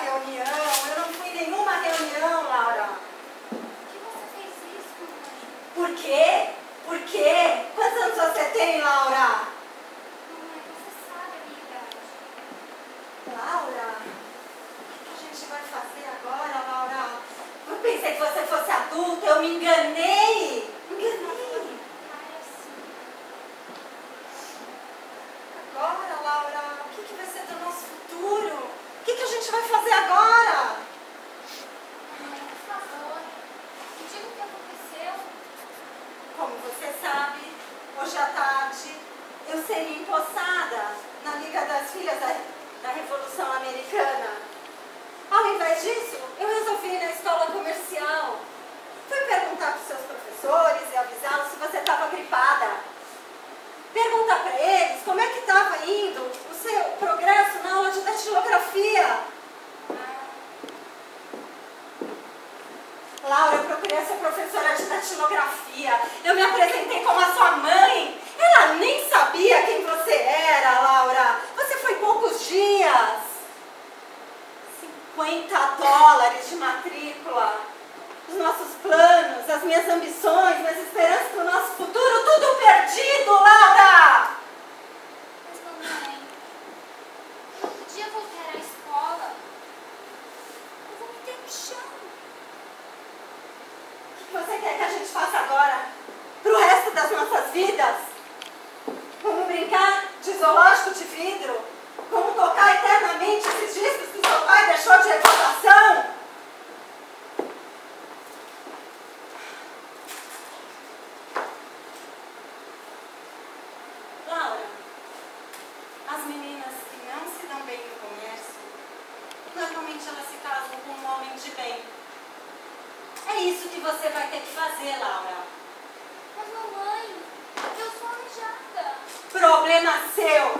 reunião. Eu não fui em nenhuma reunião, Laura. Por que você fez isso, mamãe? Por quê? Por quê? Quantos anos você tem, Laura? Mamãe, você sabe a minha idade. Laura, o que a gente vai fazer agora, Laura? Eu pensei que você fosse adulta, eu me enganei. Enganei. Ai, assim. Agora, Laura, o que vai ser do nosso futuro? O que a gente vai fazer agora? Mamãe, por favor, me diga o que aconteceu. Como você sabe, hoje à tarde eu seria empossada na Liga das Filhas da Revolução Americana. Ao invés disso, eu resolvi ir na escola comercial. Fui perguntar para os seus professores e avisá-los se você estava gripada. Perguntar para eles como é que estava indo o seu progresso na aula de datilografia. Laura, eu procurei a sua professora de datilografia. Eu me apresentei como a sua mãe. Ela nem sabia quem você era, Laura. Você foi poucos dias. $50 de matrícula. Os nossos planos, as minhas ambições, minhas esperanças para o nosso futuro, tudo perdido, Laura! Mas, mamãe, eu não podia voltar à escola. Eu vou me ter no chão. O que você quer que a gente faça agora? Pro resto das nossas vidas? Vamos brincar de zoológico de vidro? Vamos tocar eternamente esses discos que seu pai deixou de recordação? Laura, as meninas que não se dão bem no comércio, normalmente elas se casam com um homem de bem. É isso que você vai ter que fazer, Laura. Mas, mamãe, eu sou aleijada. Problema seu.